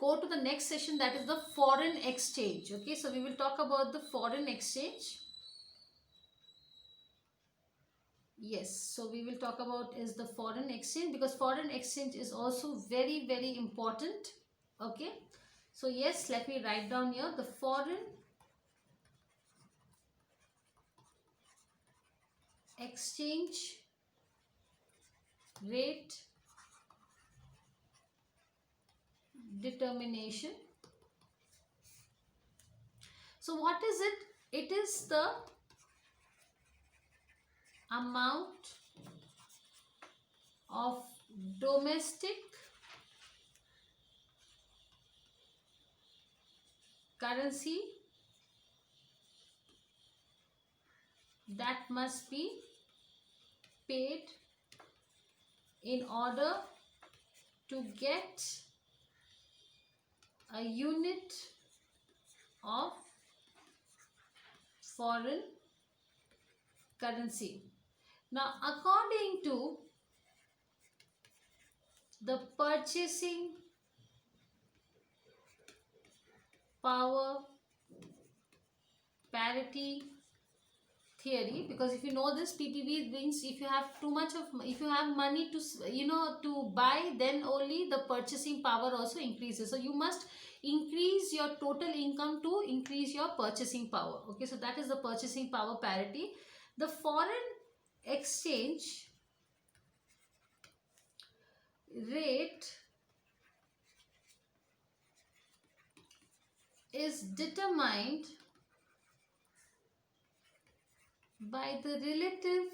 go to the next session, that is the foreign exchange. Okay, so we will talk about the foreign exchange. Yes, so we will talk about is the foreign exchange, because foreign exchange is also very, very important. Okay, so yes, let me write down here the foreign exchange rate determination. So what is it? It is the amount of domestic currency that must be paid in order to get a unit of foreign currency. Now, according to the purchasing power parity theory, because if you know this, PPP means if you have too much of, if you have money to, to buy, then only the purchasing power also increases. So you must increase your total income to increase your purchasing power. Okay, so that is the purchasing power parity. The foreign exchange rate is determined by the relative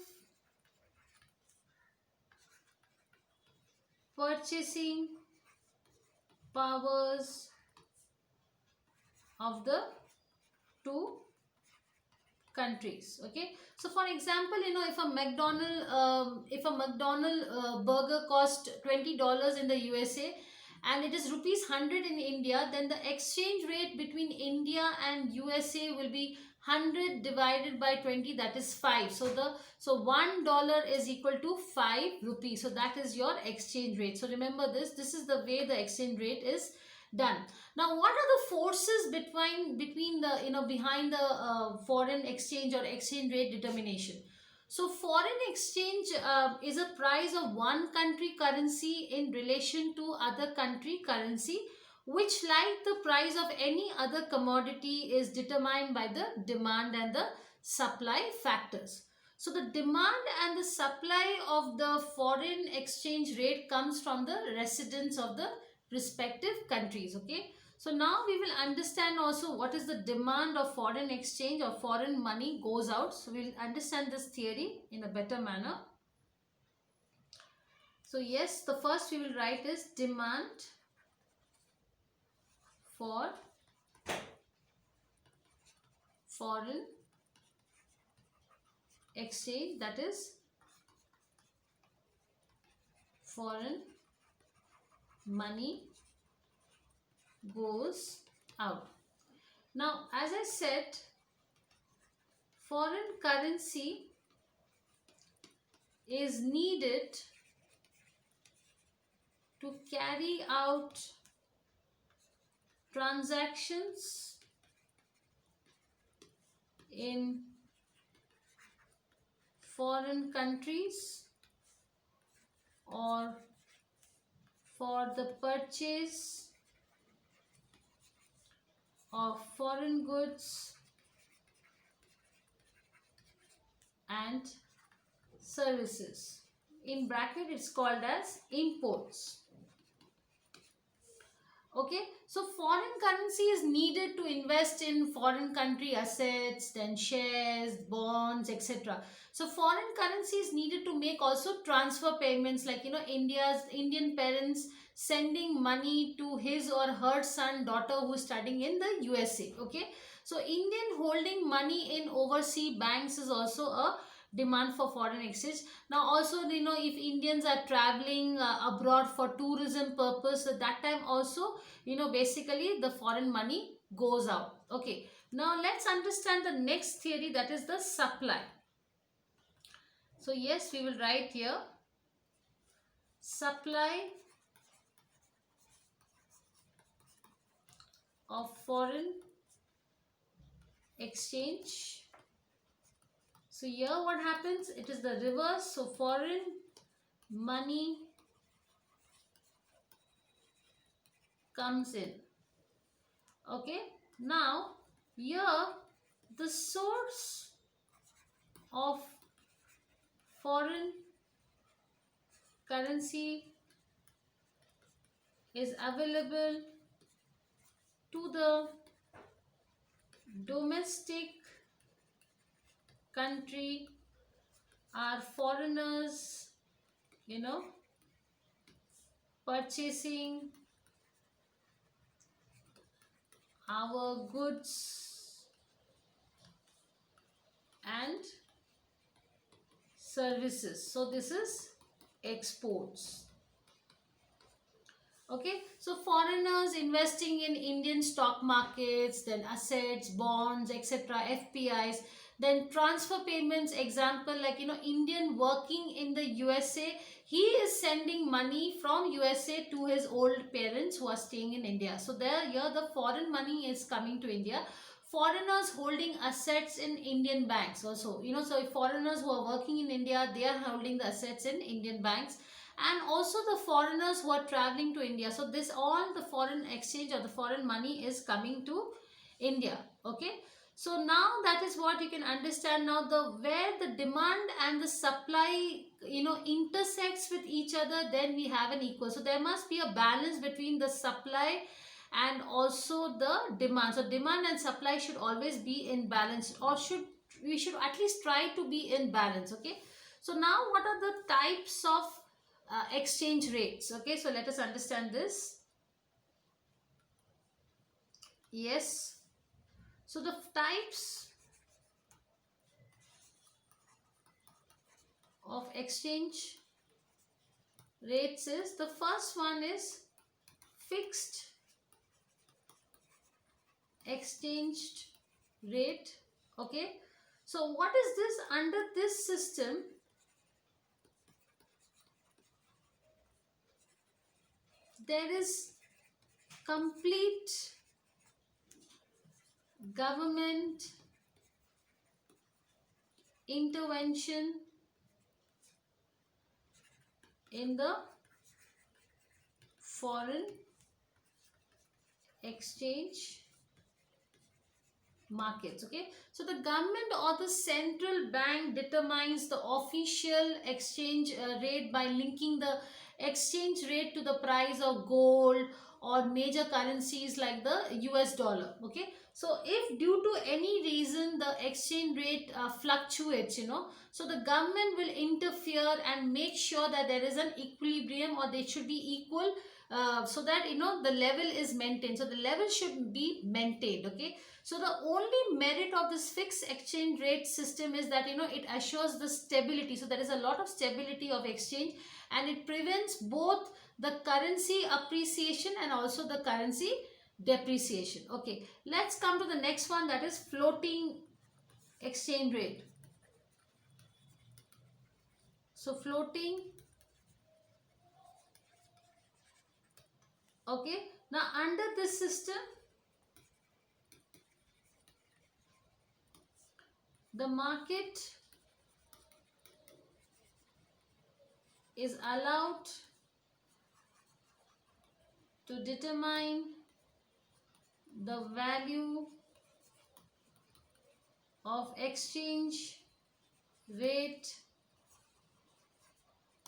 purchasing powers of the two countries. Okay, so for example, if a McDonald burger cost $20 in the USA and it is rupees 100 in India, then the exchange rate between India and USA will be 100 divided by 20, that is 5. So $1 is equal to 5 rupees. So that is your exchange rate. So remember this is the way the exchange rate is done. Now, what are the forces between the behind the foreign exchange or exchange rate determination? So foreign exchange is a price of one country currency in relation to other country currency, which, like the price of any other commodity, is determined by the demand and the supply factors. So the demand and the supply of the foreign exchange rate comes from the residents of the respective countries. Okay, so now we will understand also what is the demand of foreign exchange or foreign money goes out. So we'll understand this theory in a better manner. So yes, the first we will write is demand for foreign exchange, that is foreign money goes out. Now, as I said, foreign currency is needed to carry out transactions in foreign countries or for the purchase of foreign goods and services. In bracket, it's called as imports. Okay, so foreign currency is needed to invest in foreign country assets, then shares, bonds, etc. So foreign currency is needed to make also transfer payments, like Indian parents sending money to his or her son, daughter who is studying in the USA. Okay, so Indian holding money in overseas banks is also a demand for foreign exchange. Now also, if Indians are traveling abroad for tourism purpose, at that time also, basically the foreign money goes out. Okay, now let's understand the next theory, that is the supply. So yes, we will write here supply of foreign exchange. So here what happens? It is the reverse. So foreign money comes in. Okay. Now here the source of foreign currency is available to the domestic country are foreigners, purchasing our goods and services. So this is exports. Okay, so foreigners investing in Indian stock markets, then assets, bonds, etc., FPIs, then transfer payments, example like Indian working in the USA, he is sending money from USA to his old parents who are staying in India. So there here the foreign money is coming to India. Foreigners holding assets in Indian banks also, so if foreigners who are working in India, they are holding the assets in Indian banks, and also the foreigners who are traveling to India. So this all the foreign exchange or the foreign money is coming to India. Okay. So now that is what you can understand now, the where the demand and the supply intersects with each other, then we have an equal. So there must be a balance between the supply and also the demand. So demand and supply should always be in balance, or we should at least try to be in balance. Okay. So now what are the types of exchange rates? Okay, so let us understand this. Yes, so the types of exchange rates is, the first one is fixed exchange rate. Okay, so what is this? Under this system, there is complete government intervention in the foreign exchange markets. Okay, so the government or the central bank determines the official exchange rate by linking the exchange rate to the price of gold or major currencies like the US dollar. Okay, so if due to any reason the exchange rate fluctuates, so the government will interfere and make sure that there is an equilibrium, or they should be equal, so that the level is maintained. So the level should be maintained. Okay, so the only merit of this fixed exchange rate system is that it assures the stability. So there is a lot of stability of exchange, and it prevents both the currency appreciation and also the currency depreciation. Okay, let's come to the next one, that is floating exchange rate. So floating. Okay, now under this system, the market is allowed to determine the value of exchange rate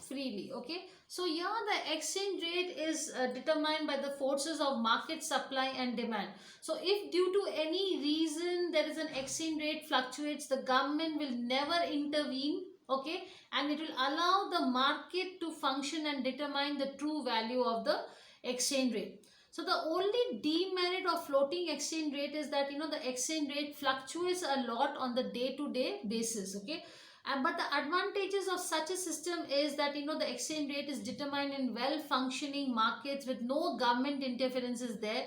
freely. Okay, so here the exchange rate is determined by the forces of market supply and demand. So if due to any reason there is an exchange rate fluctuates, the government will never intervene. Okay, and it will allow the market to function and determine the true value of the exchange rate. So the only demerit of floating exchange rate is that the exchange rate fluctuates a lot on the day-to-day basis. Okay, but the advantages of such a system is that the exchange rate is determined in well-functioning markets with no government interferences there,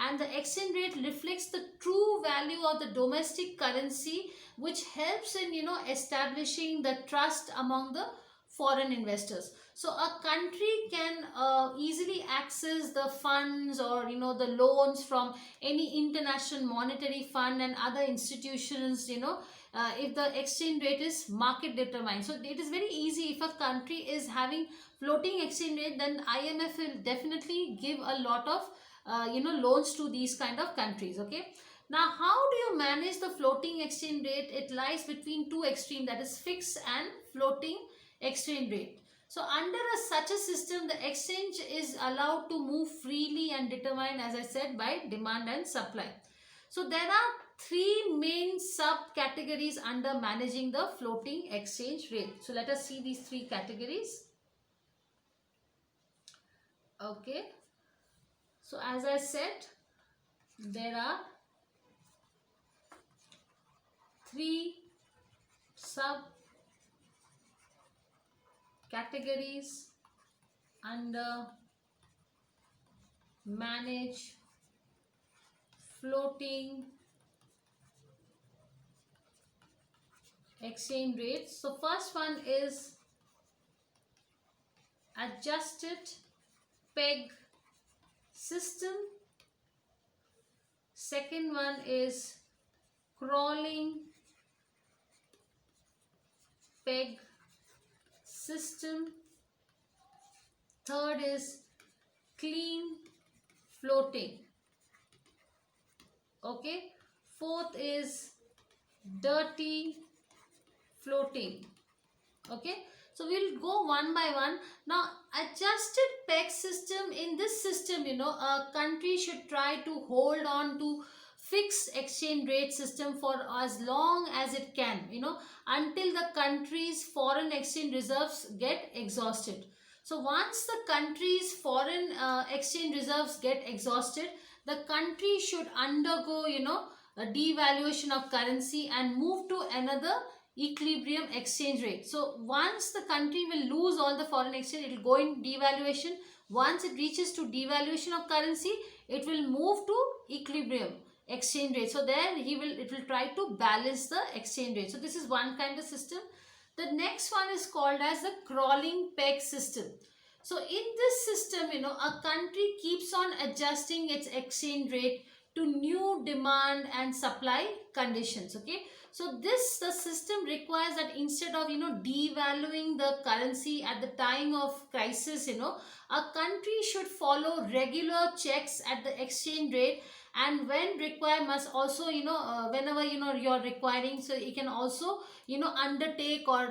and the exchange rate reflects the true value of the domestic currency, which helps in establishing the trust among the foreign investors. So a country can easily access the funds, or the loans from any international monetary fund and other institutions, if the exchange rate is market determined. So it is very easy. If a country is having floating exchange rate, then IMF will definitely give a lot of loans to these kind of countries. Okay, now how do you manage the floating exchange rate? It lies between two extremes, that is fixed and floating exchange rate. So under such a system, the exchange is allowed to move freely and determined, as I said, by demand and supply. So there are three main subcategories under managing the floating exchange rate. So let us see these three categories. Okay. So as I said, there are three subcategories under manage floating exchange rates. So first one is adjusted peg system. Second one is crawling peg system. Third is clean floating. Okay. Fourth is dirty floating. Okay. So we'll go one by one. Now, adjusted peg system, in this system, a country should try to hold on to fixed exchange rate system for as long as it can, until the country's foreign exchange reserves get exhausted. So once the country's foreign exchange reserves get exhausted, the country should undergo, a devaluation of currency and move to another equilibrium exchange rate. So once the country will lose all the foreign exchange, it will go in devaluation. Once it reaches to devaluation of currency, it will move to equilibrium exchange rate. So there it will try to balance the exchange rate. So this is one kind of system. The next one is called as the crawling peg system. So in this system, a country keeps on adjusting its exchange rate to new demand and supply conditions. Okay. So the system requires that instead of, devaluing the currency at the time of crisis, a country should follow regular checks at the exchange rate, and when required must also, whenever, you're requiring, so you can also, undertake or,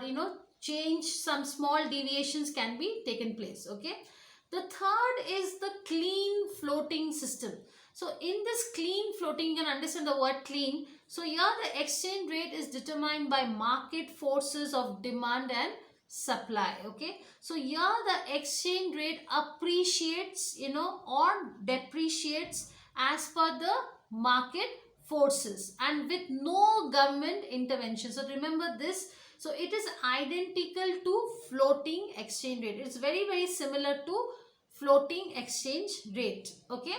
change, some small deviations can be taken place. Okay. The third is the clean floating system. So in this clean floating, you can understand the word clean. So here the exchange rate is determined by market forces of demand and supply. Okay. So here the exchange rate appreciates, or depreciates as per the market forces and with no government intervention. So remember this. So it is identical to floating exchange rate. It's very, very similar to floating exchange rate. Okay.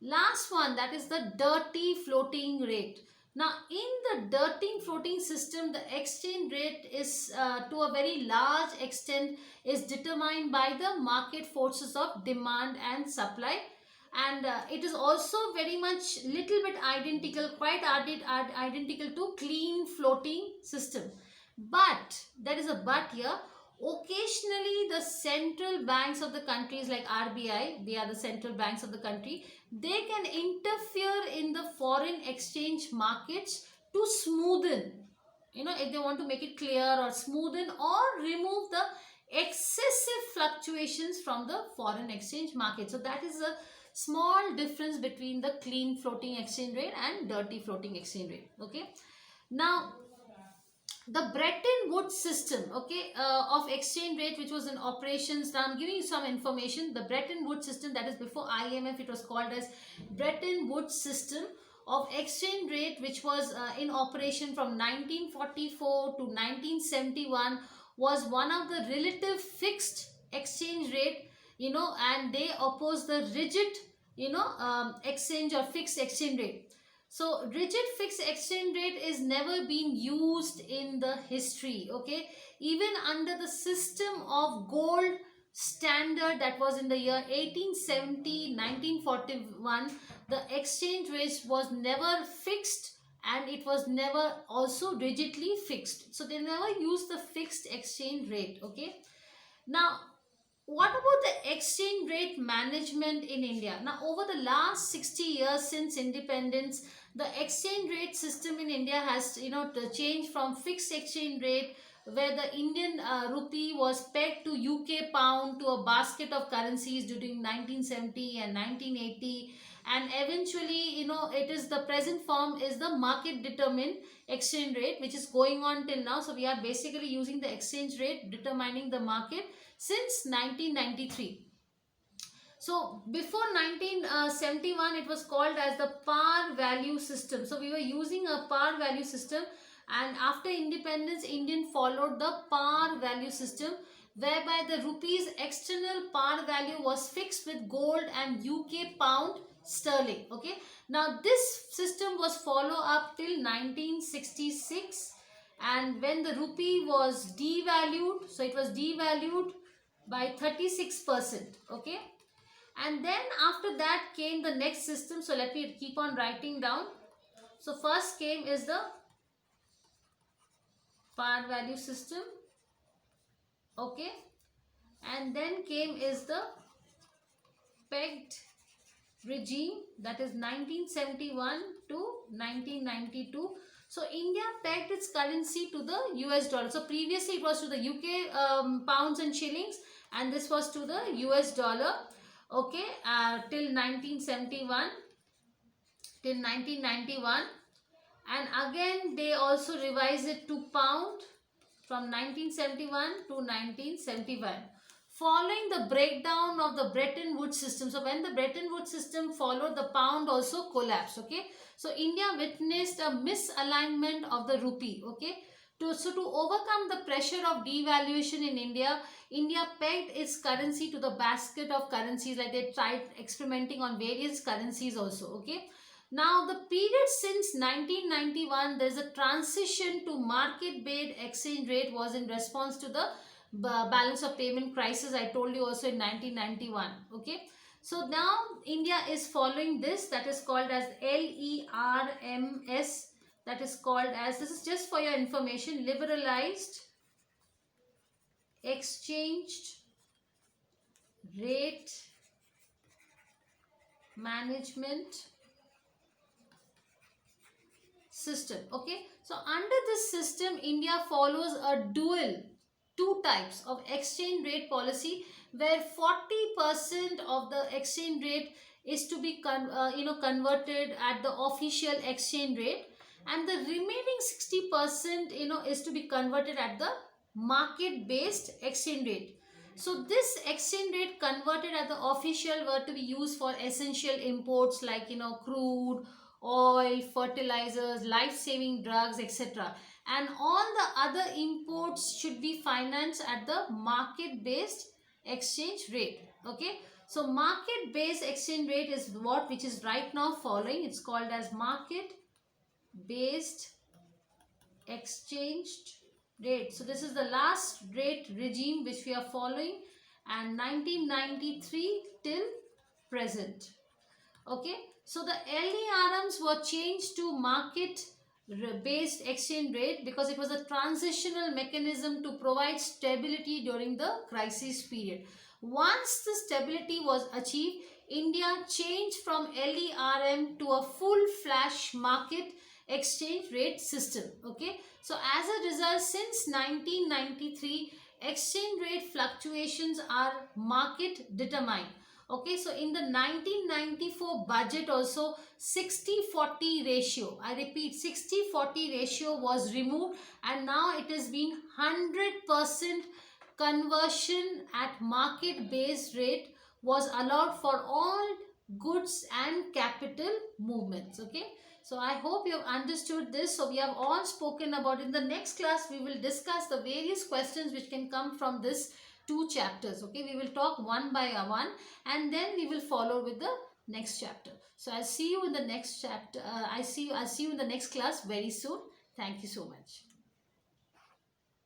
Last one, that is the dirty floating rate. Now in the dirty floating system, the exchange rate is to a very large extent is determined by the market forces of demand and supply, and it is also very much little bit identical, quite identical to clean floating system. But there is a but here. Occasionally the central banks of the countries like RBI, they are the central banks of the country, they can interfere in the foreign exchange markets to smoothen, if they want to make it clear or smoothen or remove the excessive fluctuations from the foreign exchange market. So that is a small difference between the clean floating exchange rate and dirty floating exchange rate. Okay. Now the Bretton Woods system, okay, of exchange rate, which was in operations. Now I'm giving you some information. The Bretton Woods system, that is before IMF, it was called as Bretton Woods system of exchange rate, which was in operation from 1944 to 1971, was one of the relative fixed exchange rate, and they opposed the rigid, exchange or fixed exchange rate. So rigid fixed exchange rate is never been used in the history. Okay, even under the system of gold standard that was in the year 1870, 1941, the exchange rate was never fixed, and it was never also rigidly fixed. So they never used the fixed exchange rate. Okay, now what about the exchange rate management in India? Now, over the last 60 years since independence, the exchange rate system in India has, to change from fixed exchange rate, where the Indian rupee was pegged to UK pound, to a basket of currencies during 1970 and 1980, and eventually, it is the present form is the market determined exchange rate, which is going on till now. So we are basically using the exchange rate determining the market since 1993. So before 1971, it was called as the par value system. So we were using a par value system, and after independence, Indian followed the par value system, whereby the rupee's external par value was fixed with gold and UK pound sterling. Okay, now this system was followed up till 1966, and when the rupee was devalued, so it was devalued by 36%. Okay, and then after that came the next system. So let me keep on writing down. So first came is the par value system. Okay, and then came is the pegged regime, that is 1971 to 1992. So India pegged its currency to the US dollar. So previously it was to the UK pounds and shillings, and this was to the US dollar. Okay, till 1971, till 1991, and again they also revised it to pound from 1971 to 1975, following the breakdown of the Bretton Woods system. So when the Bretton Woods system followed, the pound also collapsed. Okay, so India witnessed a misalignment of the rupee. Okay, to overcome the pressure of devaluation in India, India pegged its currency to the basket of currencies. Like they tried experimenting on various currencies also. Okay, now the period since 1991, there's a transition to market-based exchange rate was in response to the balance of payment crisis I told you also in 1991. Okay, so now India is following this, that is called as LERMS, that is called as, this is just for your information, liberalized exchanged rate management system. Okay, so under this system, India follows a two types of exchange rate policy, where 40% of the exchange rate is to be converted at the official exchange rate, and the remaining 60% is to be converted at the market based exchange rate. So this exchange rate converted at the official were to be used for essential imports like crude oil, fertilizers, life-saving drugs, etc. And all the other imports should be financed at the market-based exchange rate. Okay, so market-based exchange rate is what which is right now following. It's called as market-based exchange rate. So this is the last rate regime which we are following, and 1993 till present. Okay, so the LERMs were changed to market based exchange rate because it was a transitional mechanism to provide stability during the crisis period. Once the stability was achieved, India changed from LERM to a full flash market exchange rate system. Okay, so as a result, since 1993, exchange rate fluctuations are market determined. Okay, so in the 1994 budget also, 60-40 ratio, I repeat, 60-40 ratio was removed, and now it has been 100% conversion at market based rate was allowed for all goods and capital movements. Okay, so I hope you have understood this. So we have all spoken about. In the next class we will discuss the various questions which can come from this two chapters. Okay, we will talk one by one, and then we will follow with the next chapter. So I'll see you in the next chapter. I'll see you in the next class very soon. Thank you so much.